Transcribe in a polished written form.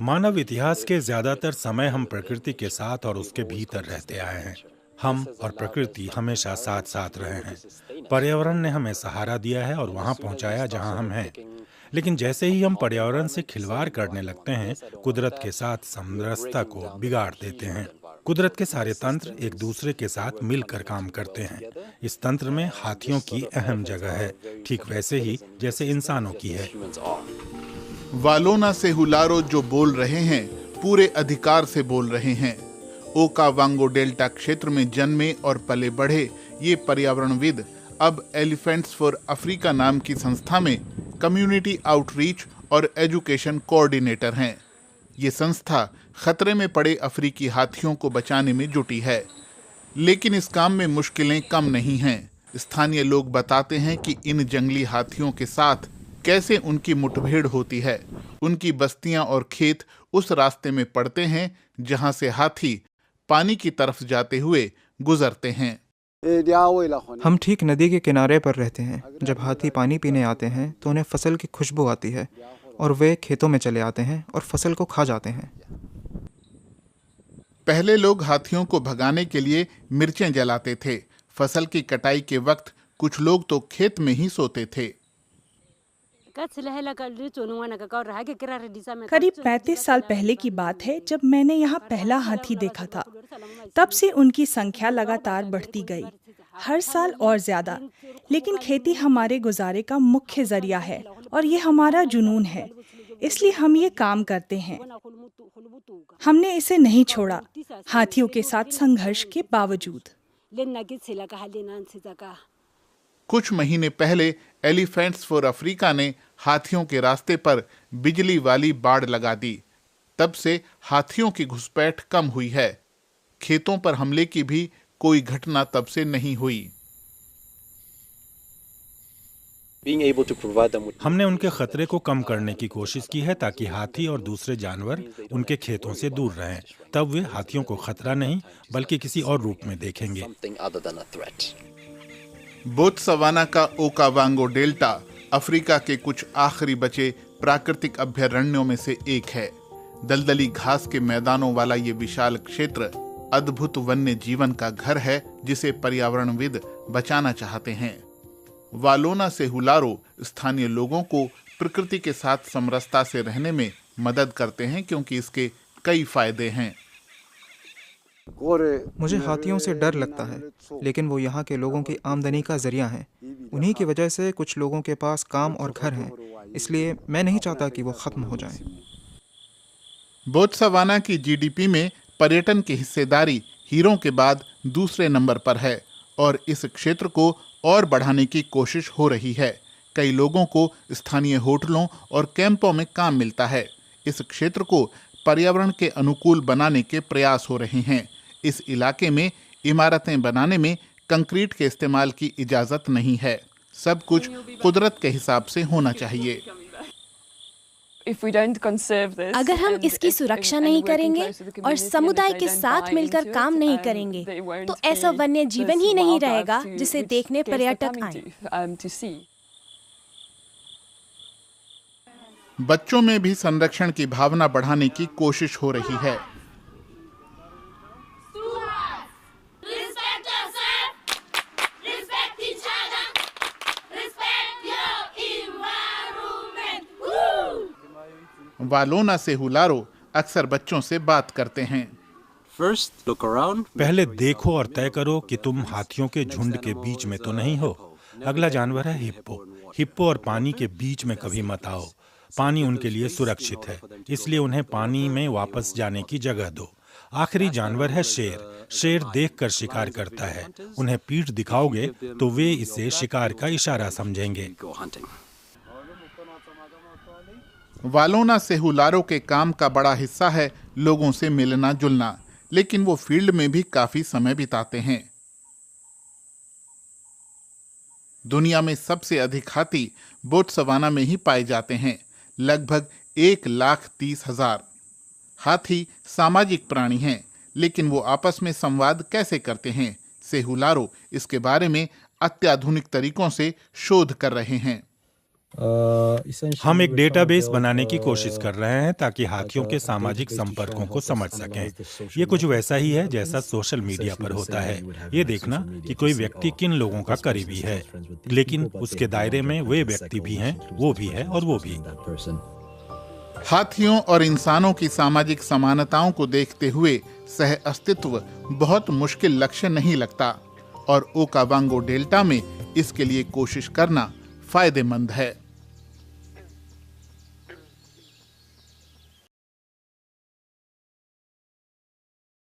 मानव इतिहास के ज्यादातर समय हम प्रकृति के साथ और उसके भीतर रहते आए हैं। हम और प्रकृति हमेशा साथ साथ रहे हैं। पर्यावरण ने हमें सहारा दिया है और वहां पहुंचाया जहां हम हैं। लेकिन जैसे ही हम पर्यावरण से खिलवाड़ करने लगते हैं, कुदरत के साथ समरसता को बिगाड़ देते हैं। कुदरत के सारे तंत्र एक दूसरे के साथ मिलकर काम करते हैं। इस तंत्र में हाथियों की अहम जगह है, ठीक वैसे ही जैसे इंसानों की है। वालोना सेहुलारो जो बोल रहे हैं, पूरे अधिकार से बोल रहे हैं। ओकावांगो डेल्टा क्षेत्र में जन्मे और पले बढ़े ये पर्यावरणविद अब एलिफेंट्स फॉर अफ्रीका नाम की संस्था में कम्युनिटी आउटरीच और एजुकेशन कोऑर्डिनेटर हैं। ये संस्था खतरे में पड़े अफ्रीकी हाथियों को बचाने में जुटी है। लेकिन इस काम में मुश्किलें कम नहीं हैं। स्थानीय लोग बताते हैं कि इन जंगली हाथियों के साथ कैसे उनकी मुठभेड़ होती है। उनकी बस्तियां और खेत उस रास्ते में पड़ते हैं जहां से हाथी पानी की तरफ जाते हुए गुजरते हैं। हम ठीक नदी के किनारे पर रहते हैं। जब हाथी पानी पीने आते हैं तो उन्हें फसल की खुशबू आती है और वे खेतों में चले आते हैं और फसल को खा जाते हैं। पहले लोग हाथियों को भगाने के लिए मिर्चें जलाते थे। फसल की कटाई के वक्त कुछ लोग तो खेत में ही सोते थे। करीब 35 साल पहले की बात है जब मैंने यहाँ पहला हाथी देखा था। तब से उनकी संख्या लगातार बढ़ती गई, हर साल और ज्यादा। लेकिन खेती हमारे गुजारे का मुख्य जरिया है और ये हमारा जुनून है, इसलिए हम ये काम करते हैं। हमने इसे नहीं छोड़ा, हाथियों के साथ संघर्ष के बावजूद। कुछ महीने पहले एलिफेंट्स फॉर अफ्रीका ने हाथियों के रास्ते पर बिजली वाली बाड़ लगा दी। तब से हाथियों की घुसपैठ कम हुई है। खेतों पर हमले की भी कोई घटना तब से नहीं हुई। हमने उनके खतरे को कम करने की कोशिश की है ताकि हाथी और दूसरे जानवर उनके खेतों से दूर रहें। तब वे हाथियों को खतरा नहीं बल्कि किसी और रूप में देखेंगे। बोत्सवाना का ओकावांगो डेल्टा अफ्रीका के कुछ आखिरी बचे प्राकृतिक अभयारण्यों में से एक है। दलदली घास के मैदानों वाला ये विशाल क्षेत्र अद्भुत वन्य जीवन का घर है, जिसे पर्यावरणविद बचाना चाहते हैं। वालोना सेहुलारो स्थानीय लोगों को प्रकृति के साथ समरसता से रहने में मदद करते हैं क्योंकि इसके कई फायदे हैं। मुझे हाथियों से डर लगता है, लेकिन वो यहाँ के लोगों की आमदनी का जरिया हैं। उन्हीं की वजह से कुछ लोगों के पास काम और घर हैं, इसलिए मैं नहीं चाहता कि वो खत्म हो जाएं। बोत्सवाना की जीडीपी में पर्यटन की हिस्सेदारी हीरों के बाद दूसरे नंबर पर है और इस क्षेत्र को और बढ़ाने की कोशिश हो रही है। कई लोगों को स्थानीय होटलों और कैंपों में काम मिलता है। इस क्षेत्र को पर्यावरण के अनुकूल बनाने के प्रयास हो रहे हैं। इस इलाके में इमारतें बनाने में कंक्रीट के इस्तेमाल की इजाजत नहीं है। सब कुछ कुदरत के हिसाब से होना चाहिए। अगर हम इसकी सुरक्षा नहीं करेंगे और समुदाय के साथ मिलकर काम नहीं करेंगे, तो ऐसा वन्य जीवन ही नहीं रहेगा जिसे देखने पर्यटक आएं। बच्चों में भी संरक्षण की भावना बढ़ाने की कोशिश हो रही है। वालोना सेहुलारो अक्सर बच्चों से बात करते हैं। पहले देखो और तय करो कि तुम हाथियों के झुंड के बीच में तो नहीं हो। अगला जानवर है हिप्पो। हिप्पो और पानी के बीच में कभी मत आओ। पानी उनके लिए सुरक्षित है, इसलिए उन्हें पानी में वापस जाने की जगह दो। आखिरी जानवर है शेर। शेर देखकर शिकार करता है। उन्हें पीठ दिखाओगे तो वे इसे शिकार का इशारा समझेंगे। वालोना सेहुलारो के काम का बड़ा हिस्सा है लोगों से मिलना जुलना, लेकिन वो फील्ड में भी काफी समय बिताते हैं। दुनिया में सबसे अधिक हाथी बोत्सवाना में ही पाए जाते हैं, लगभग 1,30,000। हाथी सामाजिक प्राणी हैं, लेकिन वो आपस में संवाद कैसे करते हैं? सेहुलारो इसके बारे में अत्याधुनिक तरीकों से शोध कर रहे हैं। हम एक डेटाबेस बनाने की कोशिश कर रहे हैं ताकि हाथियों के सामाजिक संपर्कों को समझ सकें। ये कुछ वैसा ही है जैसा सोशल मीडिया पर होता है, ये देखना कि कोई व्यक्ति किन लोगों का करीबी है, लेकिन उसके दायरे में वे व्यक्ति भी हैं, वो भी है और वो भी। हाथियों और इंसानों की सामाजिक समानताओं को देखते हुए सह अस्तित्व बहुत मुश्किल लक्ष्य नहीं लगता और ओकावांगो डेल्टा में इसके लिए कोशिश करना फायदेमंद है।